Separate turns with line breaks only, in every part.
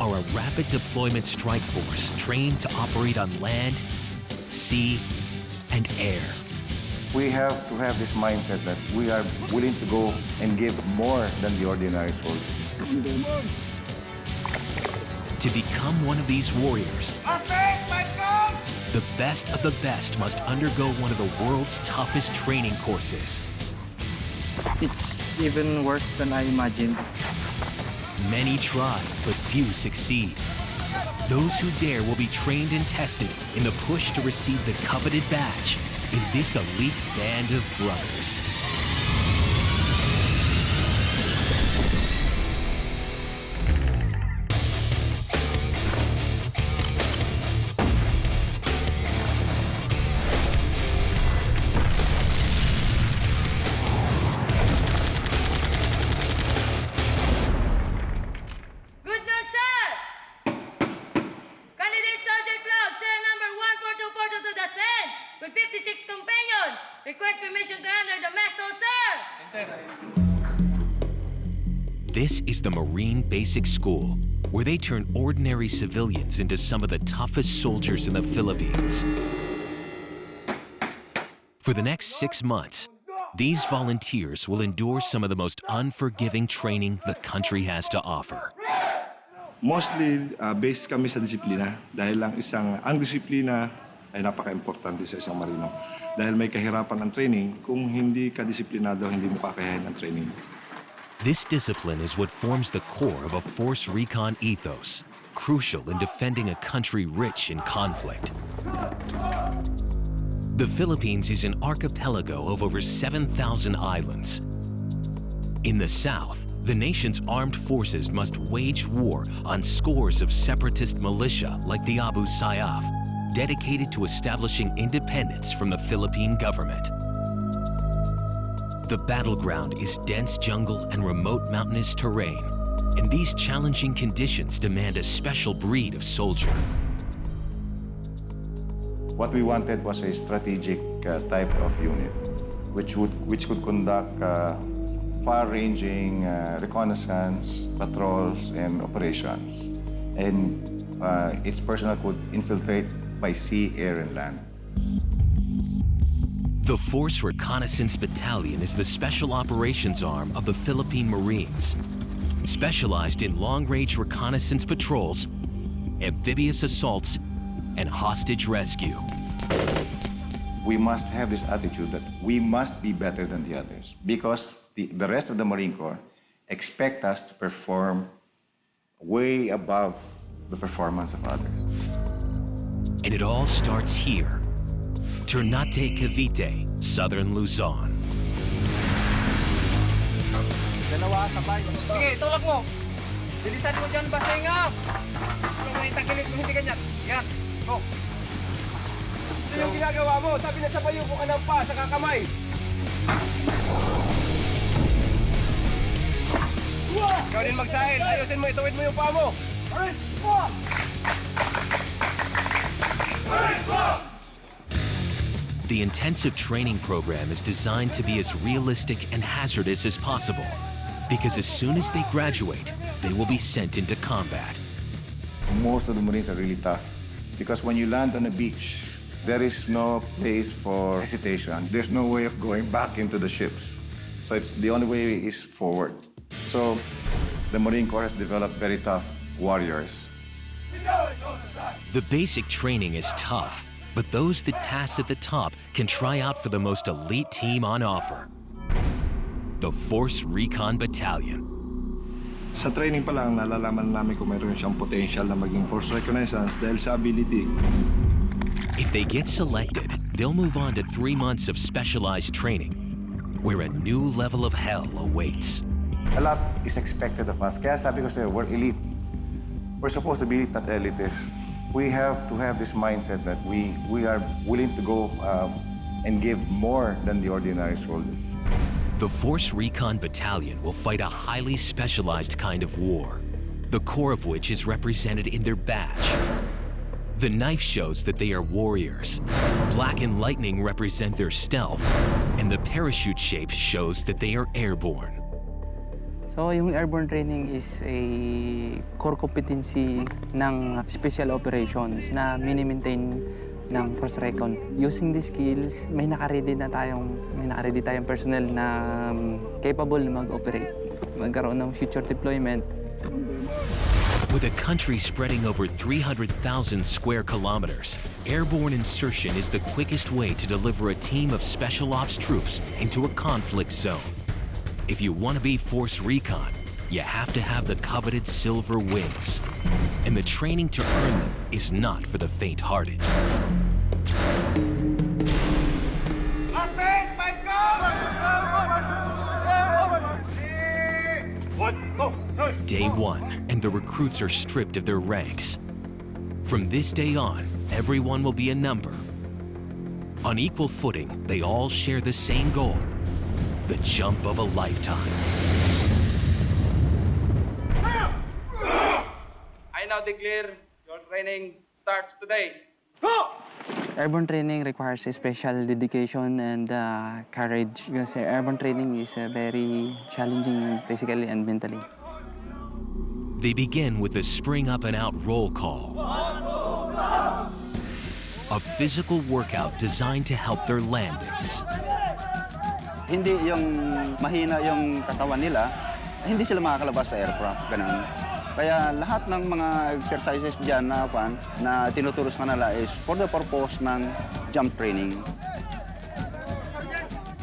are a rapid deployment strike force trained to operate on land, sea, and air.
We have to have this mindset that we are willing to go and give more than the ordinary soldier.
To become one of these warriors, the best of the best must undergo one of the world's toughest training courses.
It's even worse than I imagined.
Many try, but few succeed. Those who dare will be trained and tested in the push to receive the coveted badge in this elite band of brothers.
With 56 companion, request permission to enter the mess hall, sir!
This is the Marine Basic School, where they turn ordinary civilians into some of the toughest soldiers in the Philippines. For the next 6 months, these volunteers will endure some of the most unforgiving training the country has to offer.
Mostly, based kami sa disiplina dahil ang disiplina ay napaka-importante sa isang marino. Dahil may kahirapan ng training, kung hindi ka disiplinado, hindi mo kakayahin ang training.
This discipline is what forms the core of a force recon ethos, crucial in defending a country rich in conflict. The Philippines is an archipelago of over 7,000 islands. In the south, the nation's armed forces must wage war on scores of separatist militia like the Abu Sayyaf, dedicated to establishing independence from the Philippine government. The battleground is dense jungle and remote mountainous terrain, and these challenging conditions demand a special breed of soldier.
What we wanted was a strategic type of unit, which could conduct far-ranging reconnaissance, patrols, and operations. And its personnel could infiltrate by sea, air, and land.
The Force Reconnaissance Battalion is the special operations arm of the Philippine Marines, specialized in long-range reconnaissance patrols, amphibious assaults, and hostage rescue.
We must have this attitude that we must be better than the others because the rest of the Marine Corps expect us to perform way above the performance of others.
And it all starts here, Ternate Cavite, southern Luzon.
Dalawa, sabay.
Sige, tulak mo. Bilisan mo dyan, basenga. Kung may tagilid mo, hindi ganyan. Yan, go. Ito yung ginagawa mo. Sabi na sa bayo, kung anong pa, sa kakamay. Ikaw din magsahil. Ayusin mo, ituwid mo yung paa mo.
The intensive training program is designed to be as realistic and hazardous as possible, because as soon as they graduate, they will be sent into combat.
Most of the Marines are really tough because when you land on a beach, there is no place for hesitation. There's no way of going back into the ships. So the only way is forward. So the Marine Corps has developed very tough warriors.
The basic training is tough, but those that pass at the top can try out for the most elite team on offer. The Force Recon Battalion.
Sa training pa lang, nalalaman namin kung mayroon siyang potential na maging force reconnaissance dahil sa ability.
If they get selected, they'll move on to 3 months of specialized training, where a new level of hell awaits.
A lot is expected of us. Kaya sabi ko sa'yo, we're elite. We're supposed to be elite, not elitist. We have to have this mindset that we are willing to go and give more than the ordinary soldier.
The Force Recon Battalion will fight a highly specialized kind of war, the core of which is represented in their badge. The knife shows that they are warriors. Black and lightning represent their stealth, and the parachute shape shows that they are airborne.
So So yung airborne training is a core competency ng special operations na mini-maintain ng Force Recon. Using these skills, may nakaready tayong personnel na capable na mag-operate, magkaroon ng future deployment.
With a country spreading over 300,000 square kilometers, airborne insertion is the quickest way to deliver a team of special ops troops into a conflict zone. If you want to be Force Recon, you have to have the coveted silver wings. And the training to earn them is not for the faint-hearted. Day one, and the recruits are stripped of their ranks. From this day on, everyone will be a number. On equal footing, they all share the same goal, the jump of a lifetime.
I now declare your training starts today.
Airborne training requires a special dedication and courage because airborne training is very challenging physically and mentally.
They begin with the spring up and out roll call, a physical workout designed to help their landings.
Hindi yung mahina yung katawan nila, hindi sila makakalabas sa aircraft, ganun. Kaya lahat ng mga exercises dyan na tinuturos ka nila is for the purpose ng jump training.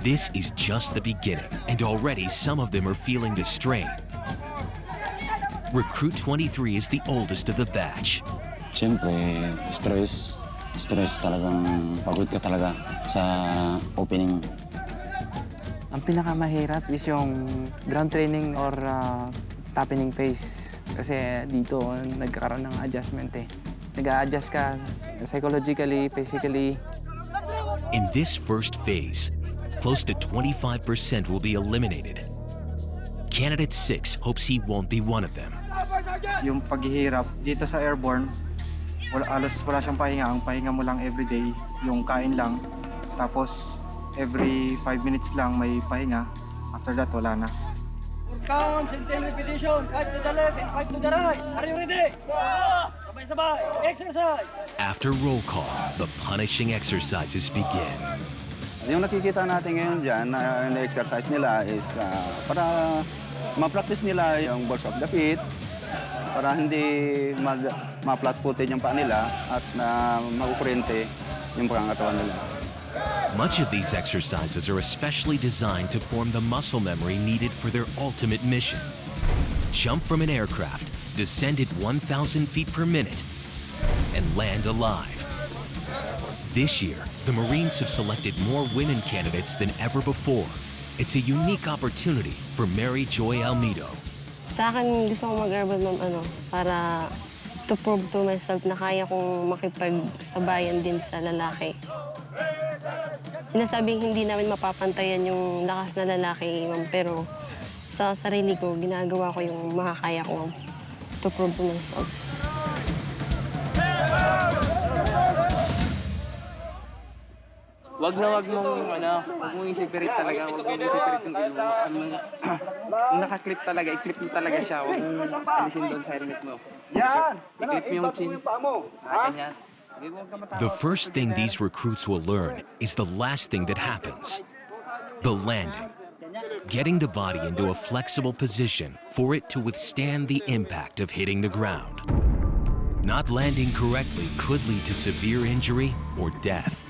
This is just the beginning, and already some of them are feeling the strain. Recruit 23 is the oldest of the batch.
Siyempre, stress talagang pagod ka talaga sa opening.
Ang pinakamahirap is yung ground training or topping phase. Kasi dito, nagkakaroon ng adjustment eh. Nag-a-adjust ka psychologically, physically.
In this first phase, close to 25% will be eliminated. Candidate 6 hopes he won't be one of them.
Yung paghihirap dito sa airborne, wala siyang pahinga. Ang pahinga mo lang everyday, yung kain lang. Tapos, every 5 minutes lang may pahinga. After that, wala na.
Counts in 10 repetition, 5 to the left and 5 to the right. Are you ready? Sabay-sabay, exercise!
After roll call, the punishing exercises begin.
Yung nakikita natin ngayon dyan na exercise nila is para ma-practice nila yung balls of the feet, para hindi ma-flat-footed yung paa nila at makukurente yung pangangatawan nila.
Much of these exercises are especially designed to form the muscle memory needed for their ultimate mission. Jump from an aircraft, descend at 1,000 feet per minute, and land alive. This year, the Marines have selected more women candidates than ever before. It's a unique opportunity for Mary Joy Almedo.
Sa akin, gusto ko mag-airborne para to prove to myself na kaya kong makipagsabayan din sa lalaki. Sinasabing hindi namin mapapantayan yung lakas na lalaki, ma'am, pero sa sarili ko, ginagawa ko yung makakaya ko, ma'am, to prove to myself.
Wag mong isipirit talaga. Wag mong isipirit yung ilmo. Ang nakaklip talaga, i-clip mo talaga siya. Wag mong alisin doon sa helmet mo. I-clip mo yung chin. Ganyan.
The first thing these recruits will learn is the last thing that happens, the landing. Getting the body into a flexible position for it to withstand the impact of hitting the ground. Not landing correctly could lead to severe injury or death.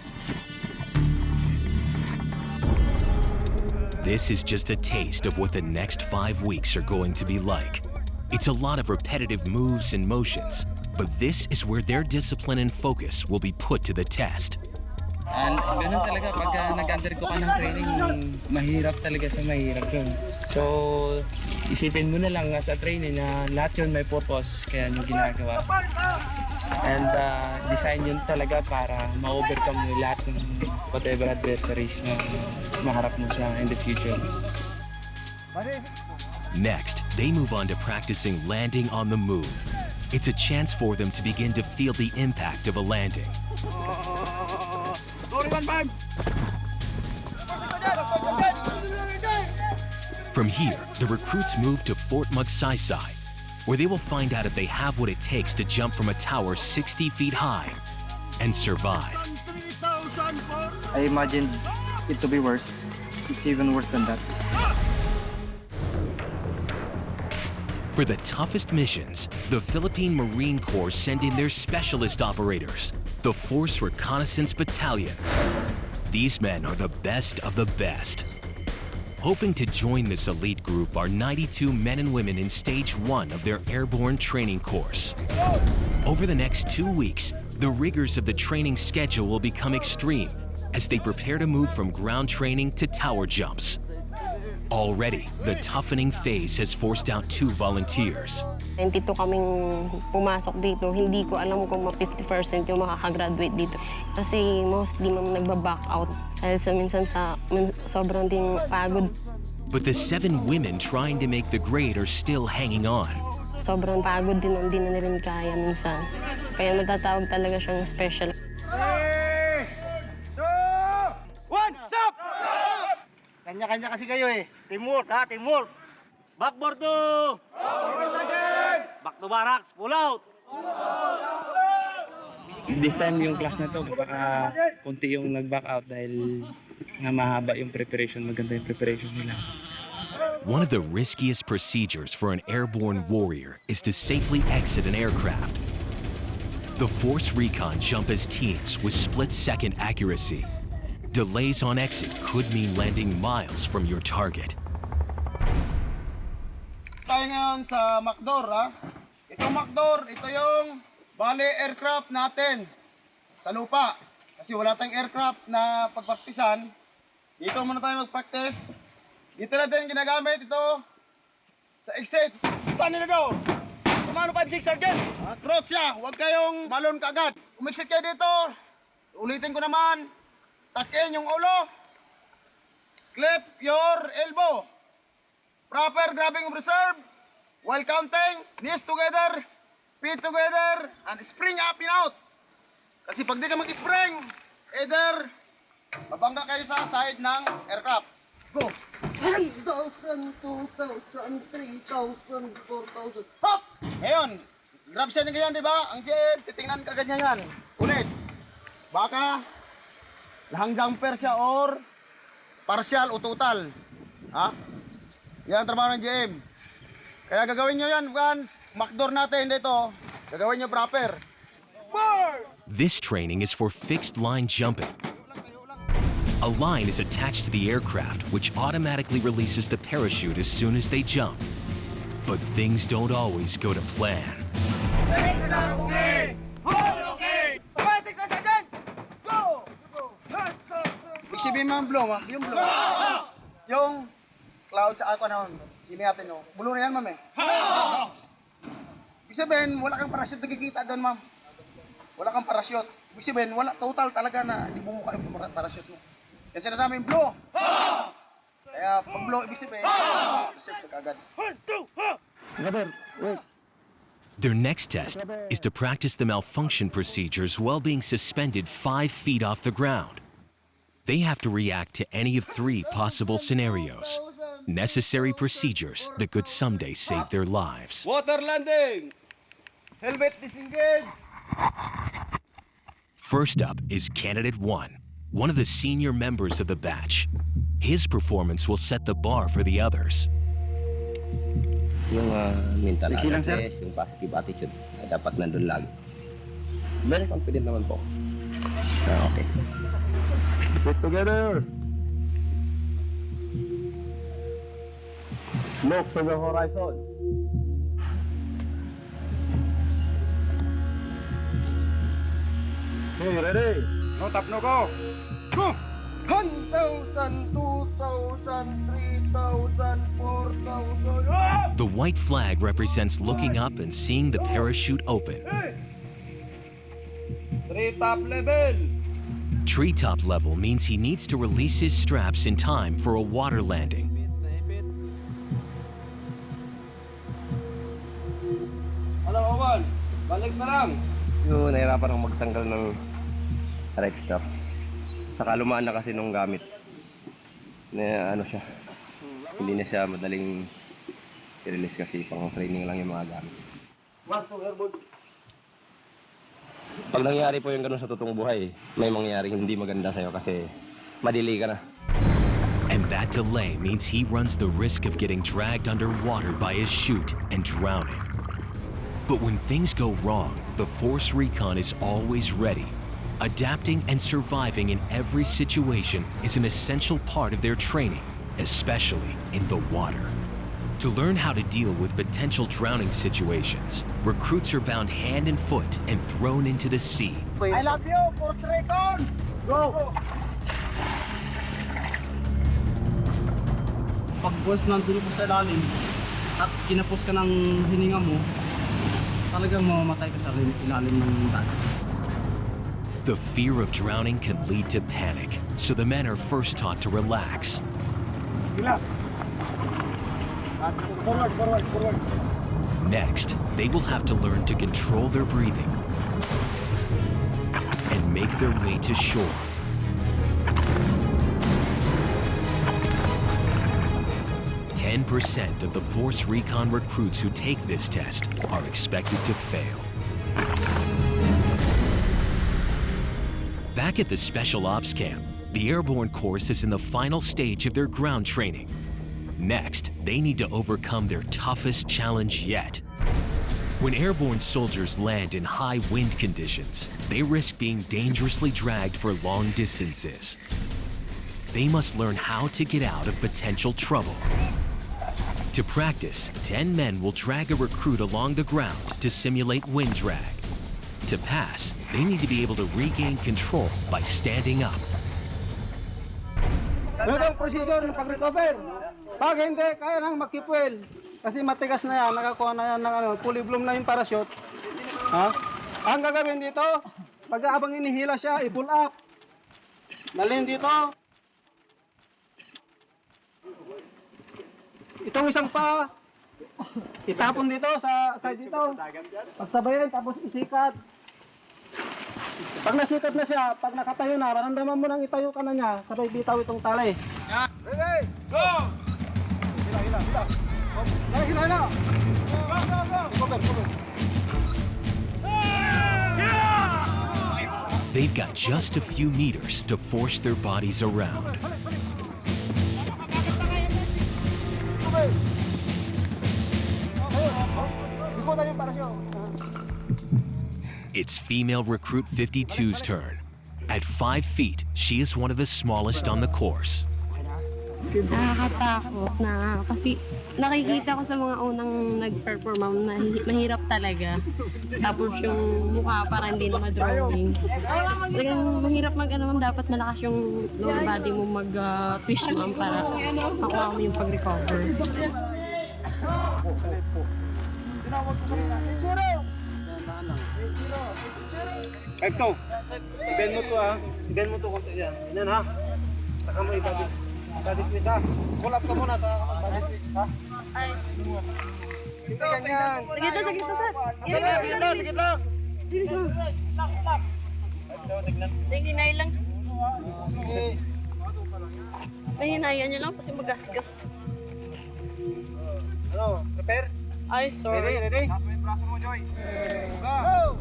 This is just a taste of what the next 5 weeks are going to be like. It's a lot of repetitive moves and motions, but this is where their discipline and focus will be put to the test.
And ganun talaga, pag nag-undergo ka ng training, mahirap talaga sa mahirap yun. So, isipin mo na lang sa training na lahat yun may purpose, kaya nyo ginagawa. And design yun talaga para ma-overcome mo lahat ng whatever adversaries na maharap mo sa in the future.
Next, they move on to practicing landing on the move. It's a chance for them to begin to feel the impact of a landing. From here, the recruits move to Fort Magsaysay, where they will find out if they have what it takes to jump from a tower 60 feet high and survive.
I imagined it to be worse. It's even worse than that.
For the toughest missions, the Philippine Marine Corps send in their specialist operators, the Force Reconnaissance Battalion. These men are the best of the best. Hoping to join this elite group are 92 men and women in Stage 1 of their airborne training course. Over the next 2 weeks, the rigors of the training schedule will become extreme as they prepare to move from ground training to tower jumps. Already, the toughening phase has forced out 2 volunteers.
92 kaming pumasok dito, hindi ko alam kung 50% yung makakagraduate dito. Kasi mostly nagbaback out dahil minsan sa sobrang ding pagod.
But the 7 women trying to make the grade are still hanging on.
Sobrang pagod din, hindi na rin kaya minsan. Kaya matatawag talaga siyang special.
3, 2, 1, stop! Kanya-kanya kasi kayo eh. Teamwork ha, teamwork. Backboard to! Back to barracks, pull out!
This time yung class na to, baka konti yung nag-back out dahil nga mahaba yung preparation, maganda yung preparation nila.
One of the riskiest procedures for an airborne warrior is to safely exit an aircraft. The Force Recon jump as teams with split-second accuracy. Delays on exit could mean landing miles from your target.
Tayo ngayon sa Macdor ha. Ito Macdor, ito yung bale aircraft natin sa lupa. Kasi wala tayong aircraft na pagpraktisan. Dito muna tayo mag-practice. Dito natin ginagamit ito sa exit. Stand in the door. Kumano 5-6 Sergeant? Crouch siya, huwag kayong malon kaagad. Umexit kayo dito. Ulitin ko naman. Takin yung ulo. Clip your elbow. Proper grabbing of reserve. While counting, knees together, feet together, and spring up and out. Kasi pag di ka mag-spring, either babangga kayo sa side ng aircraft. Go! 1,000, 2,000, 3,000, 4,000. Hop! Ngayon, grab siya niya ganyan, di ba? Ang GM, titingnan ka ganyan yan. Ulit. Baka, lahang jumper siya or partial o total. Ha? Yan ang trabaho ng GM. Kaya gagawin nyo yan, once Macdor natin dito, gagawin nyo proper.
This training is for fixed line jumping. A line is attached to the aircraft, which automatically releases the parachute as soon as they jump. But things don't always go to plan.
Isipin mo ang blow, ha? Yung blow. Yung cloud sa ako na sini natin yung blow na yan, ma'am eh. Ibig sabihin, wala kang parachute nakikita doon, ma'am. Wala kang parachute. Ibig sabihin, wala total talaga na di bumuka yung parachute mo. Kasi sinasabi yung blow. Kaya pag blow, ibig sabihin, parachute ka agad.
Their next test is to practice the malfunction procedures while being suspended 5 feet off the ground. They have to react to any of 3 possible scenarios. Necessary procedures that could someday save their lives.
Water landing! Helmet disengage!
First up is Candidate 1, one of the senior members of the batch. His performance will set the bar for the others.
Yung mental awareness, yung positive attitude, dapat nandun lagi. Very confident naman po. Okay.
Get together! Look to the horizon. Okay, ready? No tap, no go! Go! 1,000, 2,000, 3,000, 4,000.
The white flag represents looking up and seeing the parachute open.
Treetop level!
Treetop level means he needs to release his straps in time for a water landing.
Hello, Owan. Balik na lang.
Yung nahirapan akong magtanggal ng right strap. Saka lumaan na kasi nung gamit. Na ano siya. Hindi na siya madaling i-release kasi pang training lang yung mga gamit. Pag nangyari po yung ganun sa totoong buhay, may mangyayari hindi maganda sa'yo kasi madili ka na.
And that delay means he runs the risk of getting dragged underwater by his chute and drowning. But when things go wrong, the Force Recon is always ready. Adapting and surviving in every situation is an essential part of their training, especially in the water. To learn how to deal with potential drowning situations, recruits are bound hand and foot and thrown into the sea.
I love you, Force Recon! Go!
Pag boss nandun ko sa ilalim at kinapos ka ng hininga mo, talagang mamamatay ka sa ilalim ng dagat.
The fear of drowning can lead to panic, so the men are first taught to relax.
Forward.
Next, they will have to learn to control their breathing and make their way to shore. 10% of the Force Recon recruits who take this test are expected to fail. Back at the Special Ops Camp, the Airborne Course is in the final stage of their ground training. Next, they need to overcome their toughest challenge yet. When airborne soldiers land in high wind conditions, they risk being dangerously dragged for long distances. They must learn how to get out of potential trouble. To practice, 10 men will drag a recruit along the ground to simulate wind drag. To pass, they need to be able to regain control by standing up.
Ito ang procedure ng pag-recover. Pag hindi, kaya nang makipwel. Kasi matigas na yan, nakakuha na yan ng fully bloom na yung parachute. Ha? Ang gagawin dito, pag habang inihila siya, i-pull up. Dalhin dito. Itong isang pa, itapon dito sa side dito. Pagsabayan, tapos isikat. Pag nasikat na siya, pag nakatayo na, maramdaman mo nang itayo ka na niya, sabay bitaw itong tali. Ready, go! Hila. Hila. Go.
They've got just a few meters to force their bodies around. It's female recruit 52's turn. At 5 feet, she is one of the smallest on the course.
Nakakatakot na kasi nakikita ko sa mga unang nag-perform na mahirap talaga. Tapos yung mukha parang hindi na ma-drawing. Talagang mahirap dapat malakas yung lower body mo mag-twist mo para makuha mo yung pag-recover.
Ito, bend mo to bend mo to konti yan. Yan ha. Saka mo ibabit. Body twist ha. Pull up ka muna sa body twist ha. Hindi ganyan.
Sige to, sir.
Sige to.
Bilis mo. Hinay lang. Hinayan nyo lang kasi magasgas.
Ano, prepare?
Ay, sorry.
Ready? Tapo yung braso mo, Joy. Go!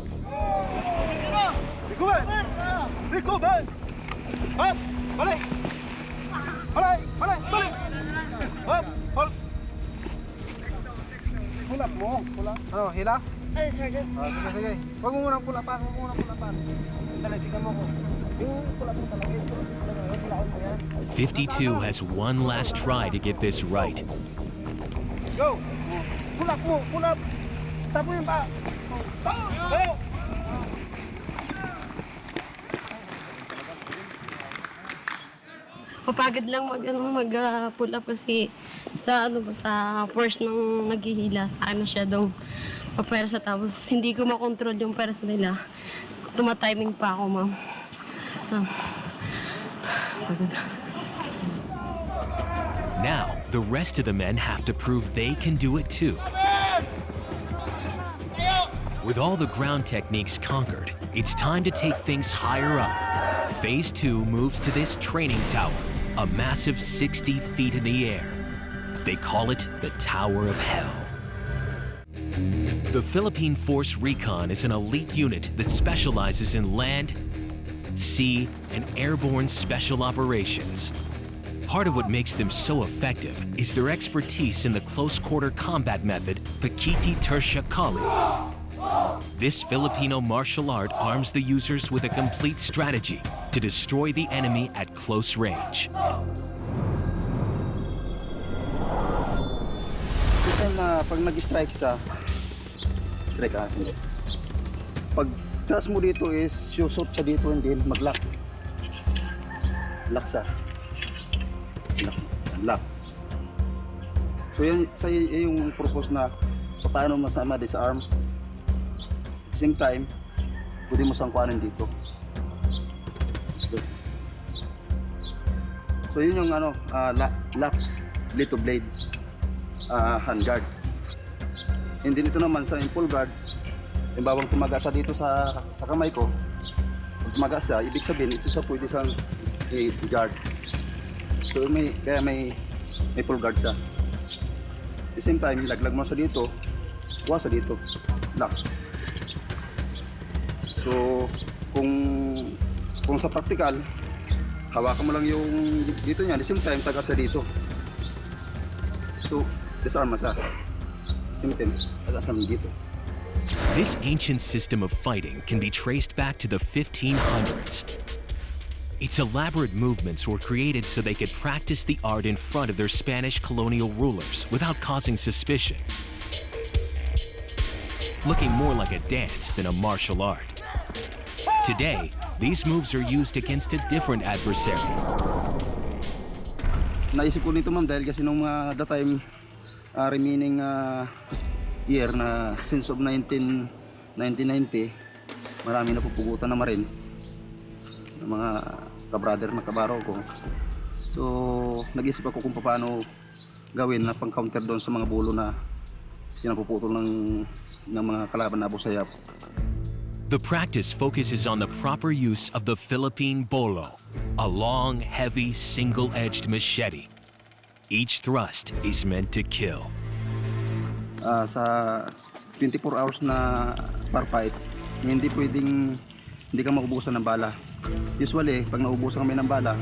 Recover! Up! Balik! Up! Hold! Pull up mo. Ano, hila?
Ay, Sergeant.
Sige. Huwag mo munang pulapan. Dali, tingnan mo ko. Yung pulap mo talaga. Pulapan mo yan.
52 has one last try to get this right.
Go! Pull up! Tapo yung pa! Go!
Papagod lang mag-pull up kasi sa force ng naghihila sa akin masyadong papersa tapos hindi ko makontrol yung persa nila. Tumatiming pa ako, ma'am. Pagod.
Now, the rest of the men have to prove they can do it too. With all the ground techniques conquered, it's time to take things higher up. Phase 2 moves to this training tower, a massive 60 feet in the air. They call it the Tower of Hell. The Philippine Force Recon is an elite unit that specializes in land, sea, and airborne special operations. Part of what makes them so effective is their expertise in the close-quarter combat method, Pakiti Tertia Kali. This Filipino martial art arms the users with a complete strategy to destroy the enemy at close range.
Pag nag-strike sa hindi. Pag taas mo dito is susot siya dito and then mag-lock. Lock siya. Lock. So yan yung purpose na paano masama disarm. At the same time, pwede mo sangkuanan dito. So yun yung lock, blade to blade, hand guard. And then ito naman sa full guard, yung bawang tumaga siya dito sa kamay ko, pag tumaga siya, ibig sabihin ito sa pwede siyang guard. So kaya may full guard siya. At the same time, laglag mo siya dito, kuha siya dito, lock. So kung sa practical, hawakan mo lang yung dito niya, at the same time, taga siya dito. So disarm mo siya.
This ancient system of fighting can be traced back to the 1500s. Its elaborate movements were created so they could practice the art in front of their Spanish colonial rulers without causing suspicion. Looking more like a dance than a martial art. Today, these moves are used against a different adversary.
Naisip ko nito, ma'am, dahil kasi nung that time remaining year na since of 1990, marami na pupugutan na Marines, ng mga kabrother na kabaro ko. So nag-isip ako kung paano gawin na pang-counter doon sa mga bulo na pinapuputol ng mga kalaban na Abu Sayyaf.
The practice focuses on the proper use of the Philippine bolo, a long, heavy, single-edged machete. Each thrust is meant to kill.
Sa 24 hours na bar fight, hindi ka maubusan ng bala. Usually, pag naubusan kami ng bala,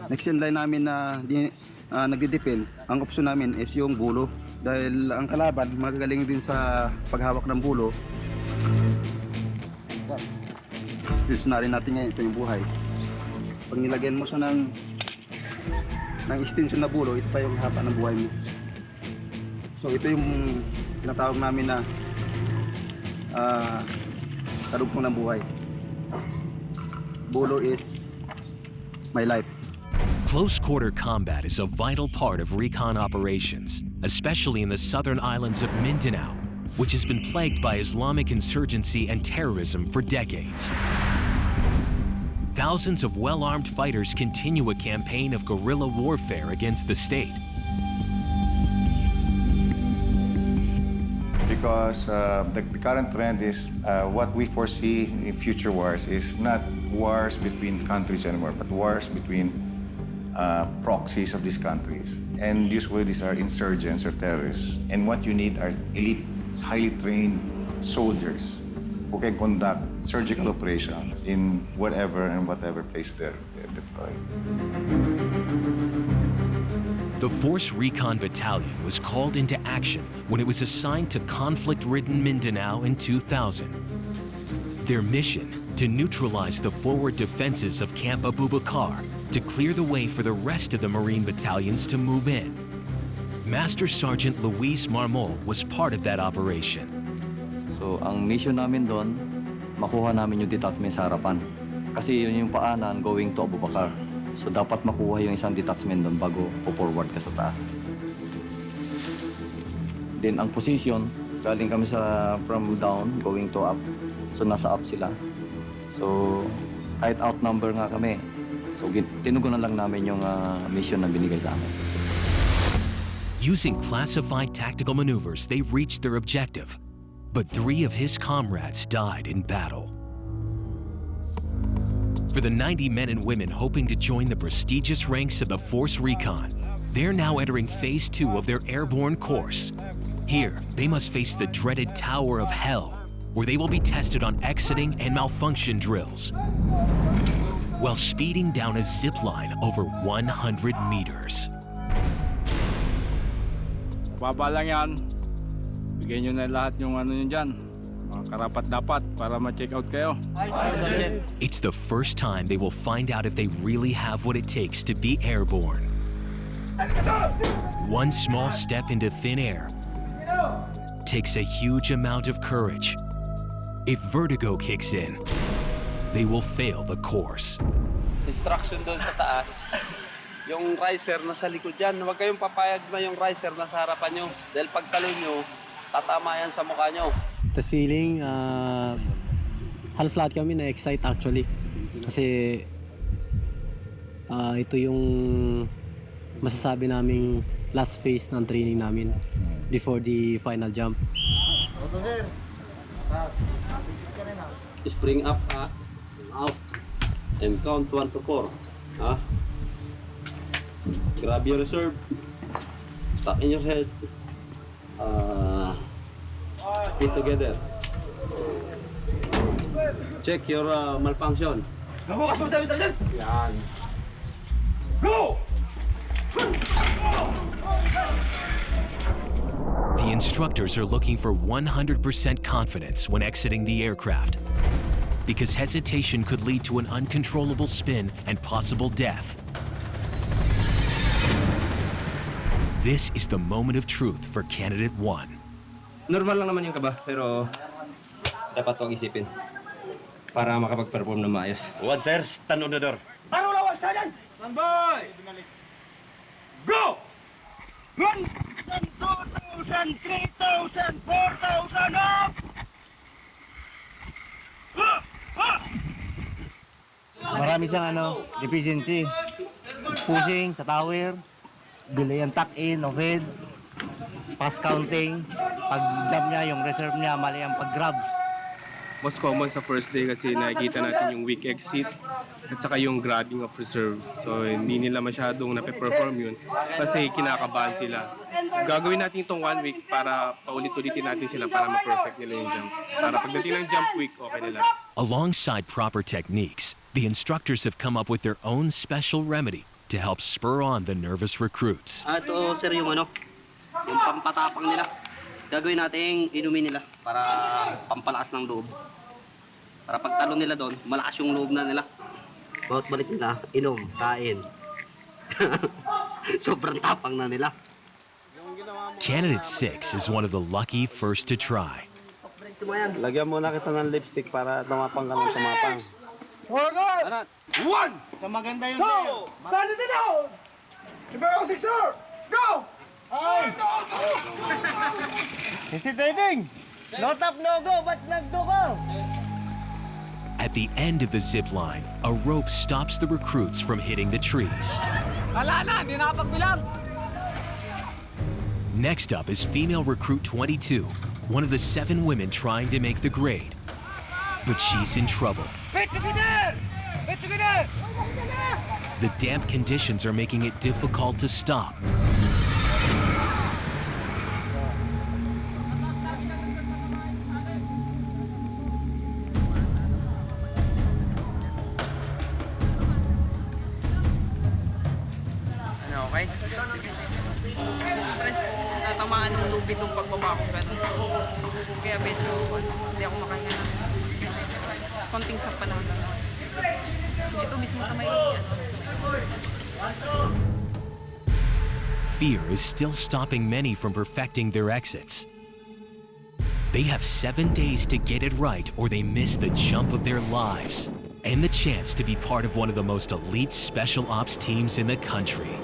next in line namin na nagdi-depend, ang option namin is yung bulo. Dahil ang kalaban, magagaling din sa paghawak ng bulo. Use na rin natin ngayon, ito yung buhay. Pag nilagyan mo siya ng extension na bulo, ito pa yung haba ng buhay mo. So ito yung natawag namin na kadugtong ng buhay. Bulo is my life.
Close-quarter combat is a vital part of recon operations, especially in the southern islands of Mindanao, which has been plagued by Islamic insurgency and terrorism for decades. Thousands of well-armed fighters continue a campaign of guerrilla warfare against the state.
Because the current trend is what we foresee in future wars is not wars between countries anymore, but wars between proxies of these countries. And usually these are insurgents or terrorists. And what you need are elite, highly trained soldiers who can conduct surgical operations in whatever place they're deployed.
The Force Recon Battalion was called into action when it was assigned to conflict-ridden Mindanao in 2000. Their mission, to neutralize the forward defenses of Camp Abubakar to clear the way for the rest of the Marine battalions to move in. Master Sergeant Luis Marmol was part of that operation.
So, ang mission namin doon, makuha namin yung detachment sa harapan. Kasi yun yung paanan going to Abubakar. So, dapat makuha yung isang detachment doon bago po-forward ka sa taas. Then, ang position, galing kami from down, going to up. So, nasa up sila. So, kahit outnumber nga kami. So, tinugunan lang namin yung mission na binigay sa amin.
Using classified tactical maneuvers, they reached their objective. But 3 of his comrades died in battle. For the 90 men and women hoping to join the prestigious ranks of the Force Recon, They're now entering phase 2 of their airborne course. Here, they must face the dreaded Tower of Hell, where they will be tested on exiting and malfunction drills, while speeding down a zip line over 100 meters.
Baba lang yan. Bigyan nyo na lahat yung ano nyo dyan. Mga karapat-dapat para ma-check out kayo.
It's the first time they will find out if they really have what it takes to be airborne. One small step into thin air takes a huge amount of courage. If vertigo kicks in, they will fail the course.
Instruction doon sa taas. Yung riser nasa likod dyan. Huwag kayong papayag na yung riser nasa harapan nyo. Dahil pagtalon nyo, tatama yan sa mukha nyo.
The feeling, halos lahat kami na-excite actually. Kasi ito yung masasabi naming last phase ng training namin before the final jump.
Spring up, out, and count 1 to 4. Grab your reserve, tuck in your head, feet together. Check your malfunction.
Yan. Go!
The instructors are looking for 100% confidence when exiting the aircraft, because hesitation could lead to an uncontrollable spin and possible death. This is the moment of truth for Candidate 1.
Normal lang naman yung kaba, pero dapat huwag isipin para makapag-perform na maayos.
One sir, stand on the door.
Ano lawan sa dyan? Stand by! Go! 1,000, 2,000, 3,000, 4,000 up!
Marami siyang deficiency. Pushing sa tower, delay and tuck-in of head, pass counting, pag-jump niya, yung reserve niya, mali ang pag-grabs.
Most common sa first day kasi nakikita natin yung weak exit at saka yung grabbing of reserve. So hindi nila masyadong nape-perform yun kasi kinakabahan sila. Gagawin natin itong 1 week para paulit-ulitin natin sila para ma-perfect nila yung jump. Para pagdating ng jump week, okay nila.
Alongside proper techniques, the instructors have come up with their own special remedy to help spur on the nervous recruits.
Ito sir yung yung pampatapang nila. Gagawin natin inumin nila para pampalakas ng loob. Para pagtalon nila doon, malakas yung loob na nila. Bawat balik nila, inom, kain. Sobrang tapang na nila.
Candidate 6 is one of the lucky first to try.
Lagyan muna kita ng lipstick para tumapang ka ng tumapang.
Forward! 1! Maganda yun sa'yo. Stand it down! Number 6, sir! Go! Ay! Hesitating! No tap, no go, but nag-do ko!
At the end of the zip line, a rope stops the recruits from hitting the trees.
Wala na, di nakapagbilang!
Next up is female recruit 22, one of the 7 women trying to make the grade. But she's in trouble.
Fit together! Fit together!
The damp conditions are making it difficult to stop.
Okay?
Stress, natamaan ng lubid ng pagbaba ko. Kaya medyo hindi ako makaya na konting sapa lang. Ito mismo sa may
Fear is still stopping many from perfecting their exits. They have 7 days to get it right or they miss the jump of their lives and the chance to be part of one of the most elite special ops teams in the country.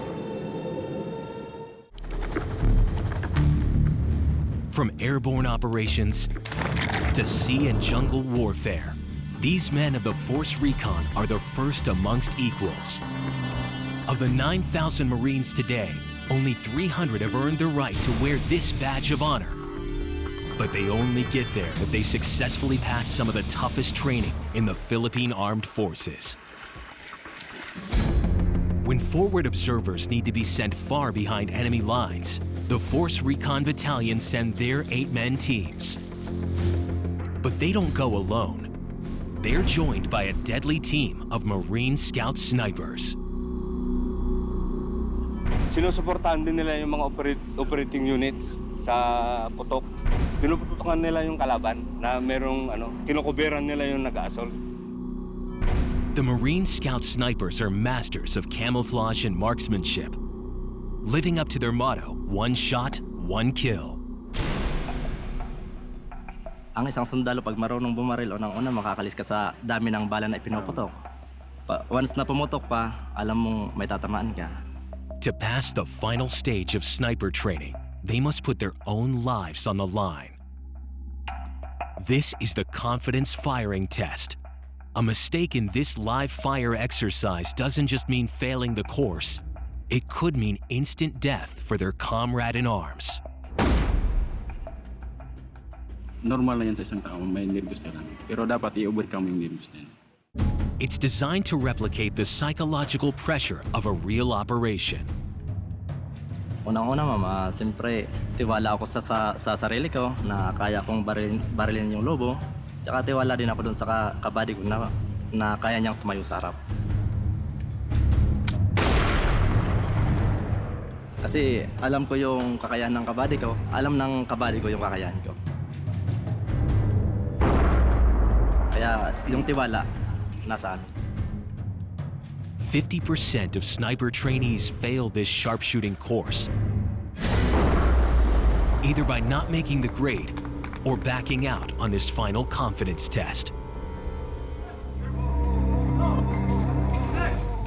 From airborne operations to sea and jungle warfare, these men of the Force Recon are the first amongst equals. Of the 9,000 Marines today, only 300 have earned the right to wear this badge of honor. But they only get there if they successfully pass some of the toughest training in the Philippine Armed Forces. When forward observers need to be sent far behind enemy lines, the Force Recon Battalion send their 8-man teams. But they don't go alone. They're joined by a deadly team of Marine Scout snipers.
Sinusuportahan din nila yung mga operating units sa putok. Pinuputukan nila yung kalaban na merong kinukuberan nila yung nag-assault.
The Marine Scout snipers are masters of camouflage and marksmanship, living up to their motto, one shot, one kill.
Ang isang sundalo pag marunong bumaril, unang-una makakalis ka sa dami ng bala na ipinuputok. Once na pumutok pa, alam mong may tatamaan ka.
To pass the final stage of sniper training, they must put their own lives on the line. This is the confidence firing test. A mistake in this live fire exercise doesn't just mean failing the course. It could mean instant death for their comrade in arms.
Normal na yan sa isang tao, may nervous na lang. Pero dapat i-overcome yung nervous na yan.
It's designed to replicate the psychological pressure of a real operation.
Unang-una, mama, siyempre, tiwala ako sa sarili ko na kaya kong barilin yung lobo. Tsaka tiwala din ako dun sa kabady ko na kaya niyang tumayo sa harap. Kasi alam ko yung kakayahan ng kabady ko, alam ng kabady ko yung kakayahan ko. Kaya yung tiwala, nasaan?
50% of sniper trainees fail this sharpshooting course, either by not making the grade or backing out on this final confidence test.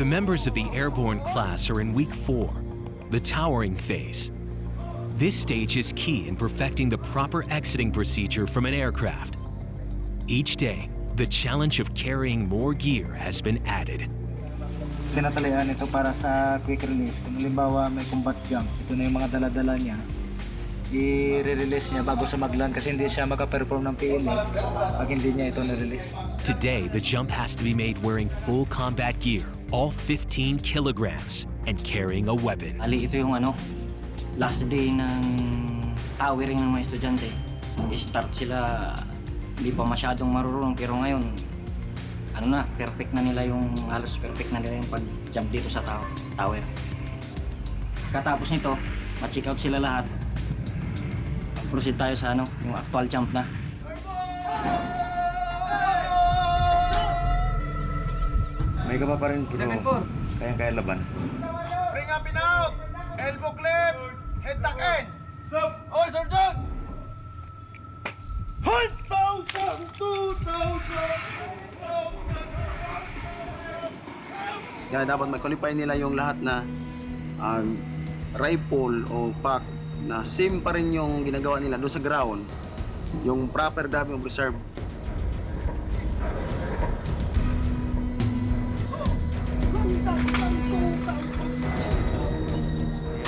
The members of the airborne class are in week 4, the towering phase. This stage is key in perfecting the proper exiting procedure from an aircraft. Each day, the challenge of carrying more gear has been added.
Tinatalian ito para sa quick release. Kung halimbawa may combat jump, ito na yung mga dala-dala niya. I-release niya bago sa maglan kasi hindi siya makaperform ng PL pag hindi niya ito na-release.
Today, the jump has to be made wearing full combat gear, all 15 kilograms, and carrying a weapon.
Ali, ito yung last day ng towering ng mga estudyante. Start sila, hindi pa masyadong marurunong pero ngayon, perfect na nila yung, halos perfect na nila yung pag-jump dito sa tower. Katapos nito, ma-check out sila lahat. Proceed tayo sa yung actual jump na.
May kaba pa rin pero kaya laban.
Spring up and out! Elbow clip! Head tuck in! Stop! All sergeant! 1,000! 2,000!
Kaya dapat ma-qualify nila yung lahat na rifle o pack na same pa rin yung ginagawa nila doon sa ground, yung proper grabbing of reserve.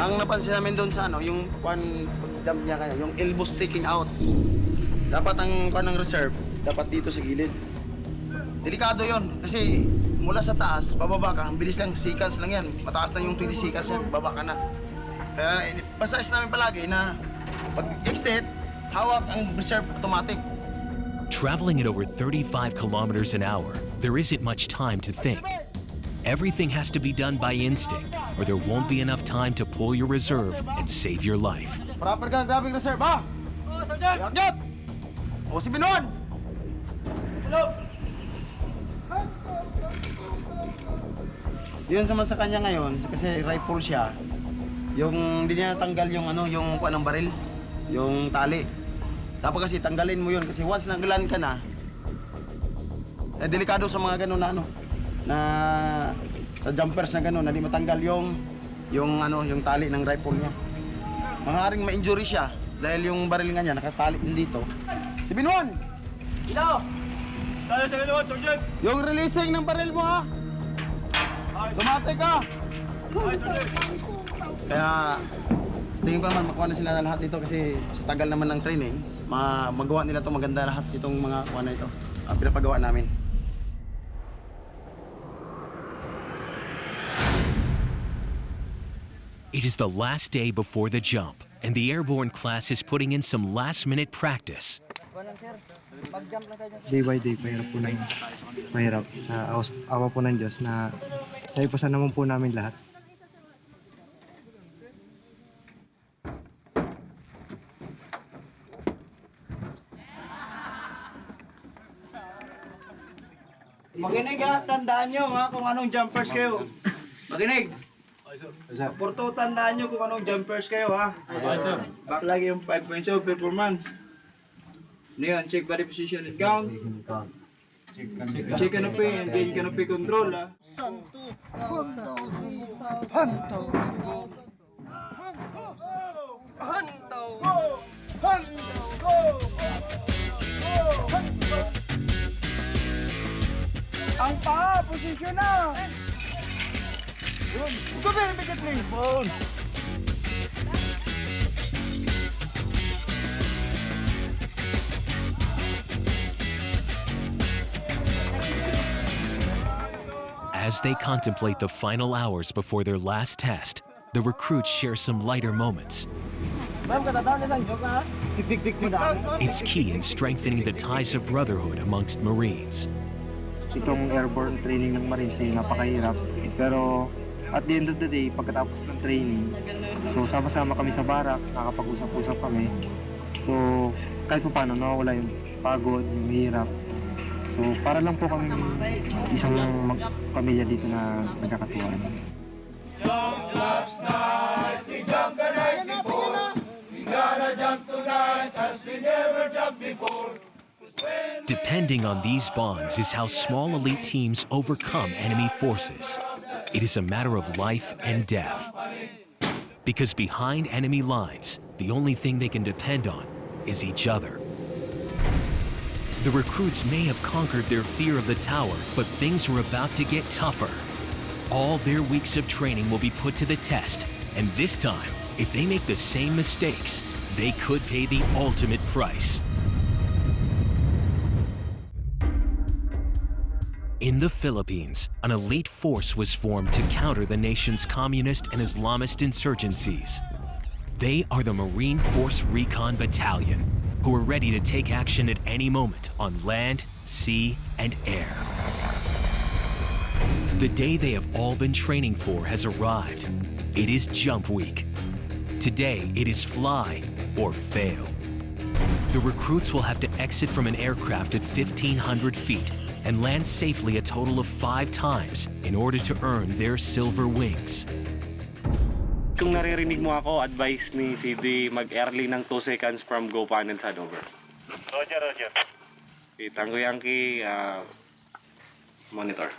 Ang napansin namin doon sa yung pag-jump niya kaya, yung elbow sticking out. Dapat ang ng reserve, dapat dito sa gilid. Delikado yon kasi mula sa taas, pababa ka, ang bilis lang, seconds lang yan. Mataas na yung 20 seconds yan, baba ka na. Kaya pasas namin palagi na pag-exit, hawak ang reserve automatic.
Traveling at over 35 kilometers an hour, there isn't much time to think. Everything has to be done by instinct, or there won't be enough time to pull your reserve and save your life.
Proper ka, grabbing reserve, ha? Oo, Sergeant! Yakyat! O, si Binuan! Hello!
Yun sa kanya ngayon, kasi rifle siya, yung hindi niya natanggal yung yung kuha ng baril, yung tali. Dapat kasi tanggalin mo yun kasi once nanggalan ka na, delikado sa mga ganun na sa jumpers na ganun na di matanggal yung tali ng rifle niya. Maaaring ma-injury siya dahil yung baril nga niya nakatali din dito. Si Binuan!
Ilo! Tayo sa Binuan, Sergeant!
Yung releasing ng baril mo, ha? Dumate ka!
Ay, Sergeant!
Kaya tingin ko naman makuha na sila lahat dito kasi sa tagal naman ng training, magawa nila ito maganda lahat itong mga kuha na ito. Pinapagawa namin.
It is the last day before the jump, and the airborne class is putting in some last-minute practice.
Day by day, mahirap po na mahirap. Sa awa po ng Diyos na naipasan naman po namin lahat.
Makinig ha, tandaan nyo ha kung anong jumpers kayo. Makinig. Porto, tandaan nyo kung anong jumpers kayo ha. Back lagi yung 5.0 performance. Ano yan? Check body position and count. Check canopy and gain canopy control ha. Ang paa, posisyon na! Yun, ito ba yung bigat-labon?
As they contemplate the final hours before their last test, the recruits share some lighter moments. It's key in strengthening the ties of brotherhood amongst Marines.
Itong airborne training ng Marines ay napakahirap. Pero at the end of the day, pagkatapos ng training, so sama-sama kami sa barracks, nakakapag-usap-usap kami. So kahit pa paano, nawawala yung pagod, yung hirap. So para lang po kami isang pamilya dito na nagkakatuwaan.
Last night, we jumped the night before. We gotta jump tonight as we never jumped before.
Depending on these bonds is how small elite teams overcome enemy forces. It is a matter of life and death. Because behind enemy lines, the only thing they can depend on is each other. The recruits may have conquered their fear of the tower, but things are about to get tougher. All their weeks of training will be put to the test, and this time, if they make the same mistakes, they could pay the ultimate price. In the Philippines, an elite force was formed to counter the nation's communist and Islamist insurgencies. They are the Marine Force Recon Battalion, who are ready to take action at any moment on land, sea, and air. The day they have all been training for has arrived. It is Jump Week. Today, it is fly or fail. The recruits will have to exit from an aircraft at 1,500 feet and land safely a total of 5 times in order to earn their silver wings.
Kung naririnig mo ako, advice ni CD mag-early ng 2 seconds from go pan and sad over.
Roger, Roger.
Okay, Tango Yankee, monitor.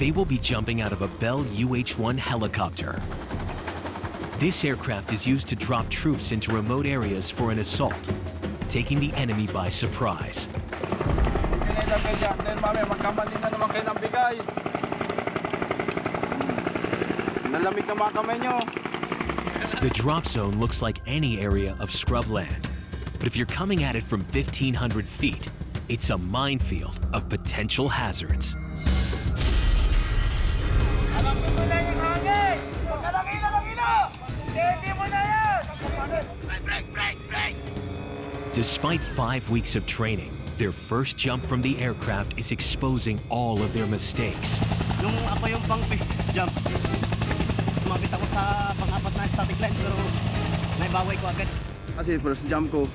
They will be jumping out of a Bell UH-1 helicopter. This aircraft is used to drop troops into remote areas for an assault, taking the enemy by surprise. The drop zone looks like any area of scrubland, but if you're coming at it from 1,500 feet, it's a minefield of potential hazards. Despite 5 weeks of training, their first jump from the aircraft is exposing all of their mistakes.
Nung ako yung pang-fifth jump, sumabit ako sa pang-apat na static line pero naibaway ko agad.
Kasi first jump ko,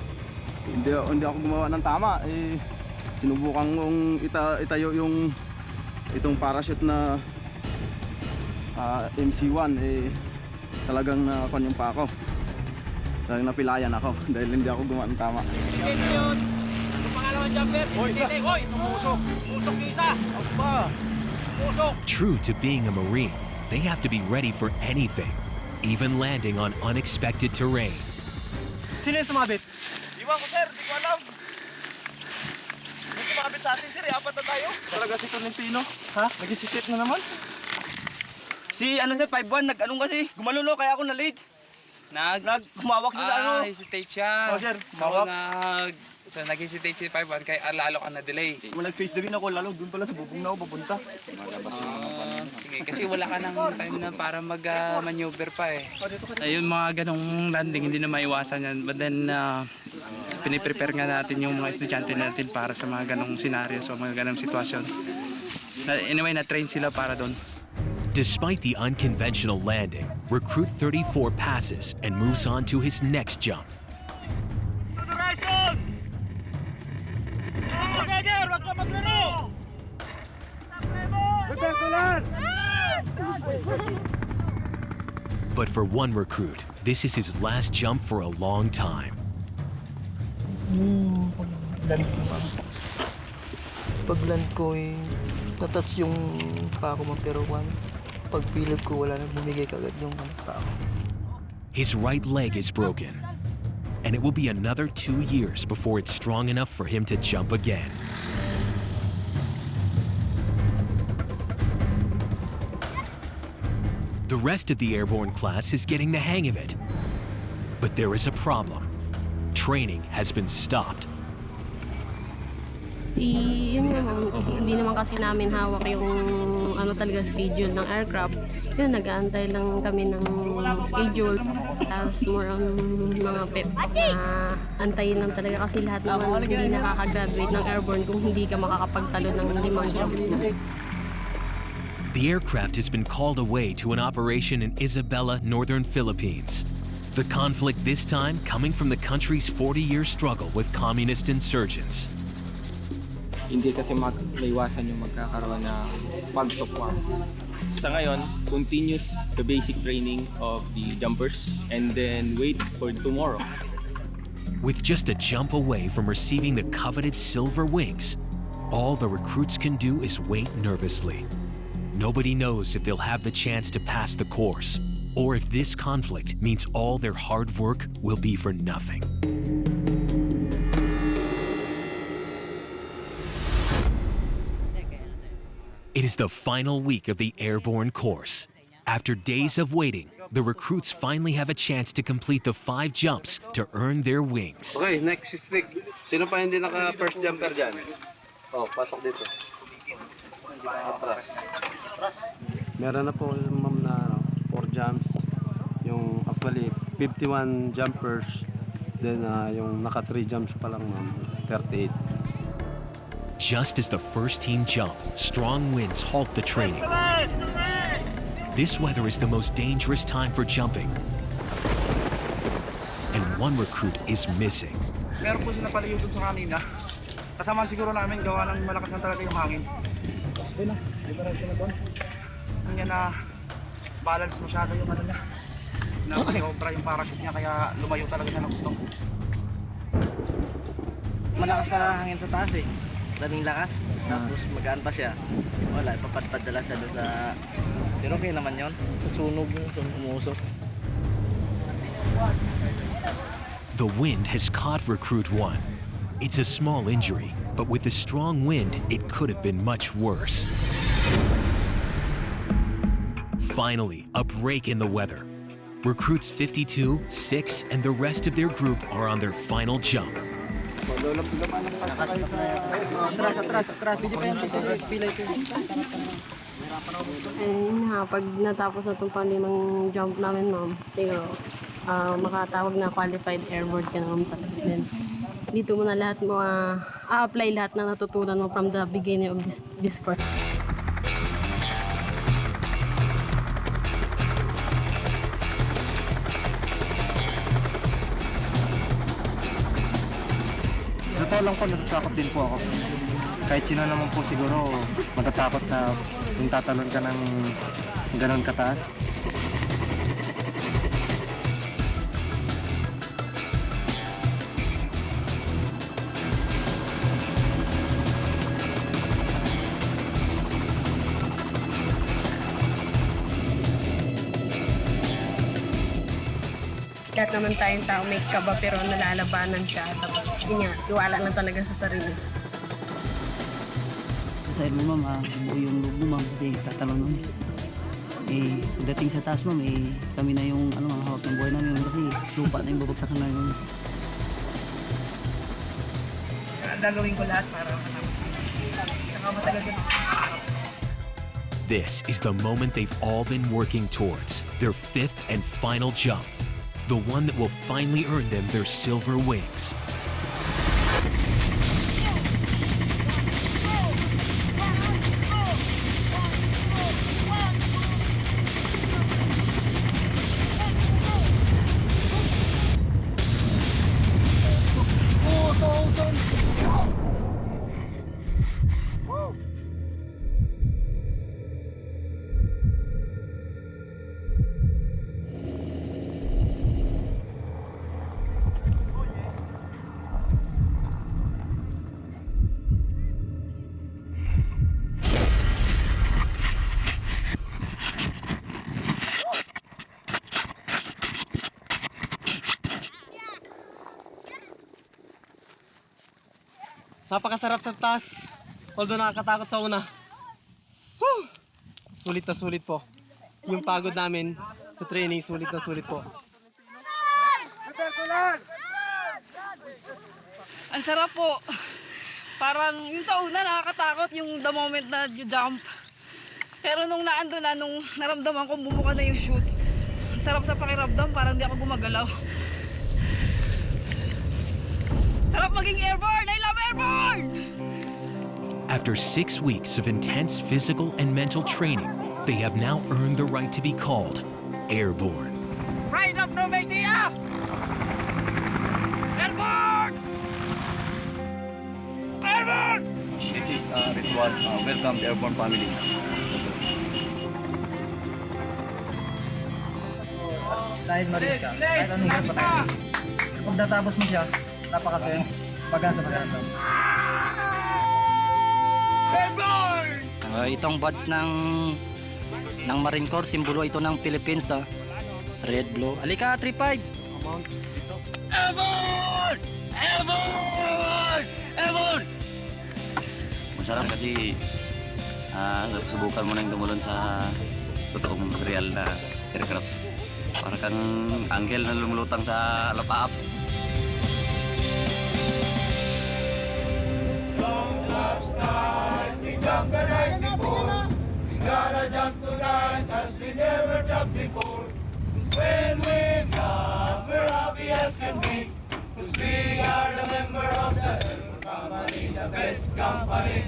hindi ako gumawa ng tama. Sinubukan kong itayo yung itong parachute na MC1. Talagang nakakon yung pa ako. Talagang napilayan ako dahil hindi ako gumawa ng tama.
True to being a Marine, they have to be ready for anything, even landing on unexpected terrain.
Sino yung sumabit? Iwan ko, sir. Di ko alam. May sumabit sa atin, sir. 4 na tayo. Talaga si Tolentino. Ha? Nag-isipit na naman. Si ano niya, 5-1. Nag-anong kasi. Gumalulo kaya ako na-late. Gumawak siya sa ano.
Hesitate siya.
Oh, sir.
So, So nag-hesitate si 5-1 kaya lalo ka na-delay.
Kung nag-face the wind ako, lalo doon pala sa bubong na ako papunta.
Sige, kasi wala ka ng time na para mag-maneuver pa eh. Ayun, mga ganong landing, hindi na maiwasan yan. But then, piniprepare nga natin yung mga estudyante natin para sa mga ganong senaryo, so mga ganong sitwasyon. Anyway, na-train sila para doon.
Despite the unconventional landing, Recruit 34 passes and moves on to his next jump. But for one recruit, this is his last jump for a long time.
Pag-land ko natas yung pa ako pero pag pilot ko wala nang bumigay kagad yung pa ako.
His right leg is broken, and it will be another 2 years before it's strong enough for him to jump again. The rest of the airborne class is getting the hang of it. But there is a problem. Training has been stopped.
Yun naman, hindi naman kasi namin hawak yung talaga schedule ng aircraft. Yun, nag-aantay lang kami ng schedule. Tapos more on mga pep na antayin lang talaga kasi lahat naman hindi nakaka-graduate ng airborne kung hindi ka makakapagtalo ng 5 jump.
The aircraft has been called away to an operation in Isabela, northern Philippines. The conflict this time coming from the country's 40-year struggle with communist insurgents.
Hindi kasi maiwasan yung magkakaroon ng pagsukwa. Sa ngayon, continues the basic training of the jumpers and then wait for tomorrow.
With just a jump away from receiving the coveted silver wings, all the recruits can do is wait nervously. Nobody knows if they'll have the chance to pass the course, or if this conflict means all their hard work will be for nothing. It is the final week of the airborne course. After days of waiting, the recruits finally have a chance to complete the 5 jumps to earn their wings.
Okay, next stick. Sino pa hindi naka-first jumper dyan? Oh, pasok dito.
Meron na po, ma'am, na 4 jumps. Yung actually 51 jumpers. Then yung naka 3 jumps pa lang, ma'am, 38.
Just as the first team jump, strong winds halt the training. This weather is the most dangerous time for jumping. And one recruit is missing.
Meron po sila palayo dun sa kanina. Kasama siguro namin gawa ng malakas na talaga yung hangin. Tapos na, di ba rin siya na doon? Kanya na balance masyado yung niya. Na-obra yung parachute niya kaya lumayo talaga siya ng gusto.
Malakas sa hangin sa taas daming lakas. Tapos magaan pa siya. Wala, ipapadala siya doon sa... Pero okay naman yun. Sa sunog yun, umusok.
The wind has caught Recruit 1. It's a small injury, but with the strong wind, it could have been much worse. Finally, a break in the weather. Recruits 52, 6, and the rest of their group are on their final jump.
Pag natapos na itong 5 jump namin, ma'am, siguro makatawag na qualified airborne ka naman talaga. Dito mo na lahat mo apply lahat na natutunan mo from the beginning of this course.
Totoo lang po, natatakot din po ako. Kahit sino naman po siguro matatakot sa kung tatalon ka ng ganon kataas.
Lahat naman tayong tao may kaba pero nalalabanan siya. Tapos iwala lang talaga sa sarili.
Sa mo, ma'am, buo yung loob mo, ma'am, kasi tatalon nun. Pagdating sa taas, ma'am, kami na yung hawak ng buhay namin kasi lupa na yung babagsakan namin.
gagawin ko lahat para matapos. Saka matagal din ako.
This is the moment they've all been working towards, their 5th and final jump, the one that will finally earn them their silver wings.
Napakasarap sa taas. Although nakakatakot sa una. Whew! Sulit na sulit po. Yung pagod namin sa training, sulit na sulit po.
Ang sarap po. Parang yung sa una nakakatakot yung the moment na you jump. Pero nung naando na, nung naramdaman ko bumuka na yung chute, sarap sa pakiramdam, parang di ako gumagalaw. Sarap maging airborne! I love airborne!
After 6 weeks of intense physical and mental training, they have now earned the right to be called airborne.
Pride of Novacia! Airborne! Airborne!
This is Ritual. Welcome to Airborne family.
Dahil marin ka, kahit anong hirap patay. Pag natapos mo siya, napakasaya. Pagka sa pagkakataon.
Itong badge ng Marine Corps, simbolo ito ng Philippines, red, blue. Alika, 3-5!
Airborne! Airborne! Airborne!
Masarap kasi subukan mo nang tumulon sa totoong real na aircraft. Para kang anghel na lumulutang sa lapaap.
Last night, we jumped the night before. We gotta jump tonight as we never jumped before. 'Cause when we jump, we're happy as can be. 'Cause we are the member of the Airborne Company, the best company.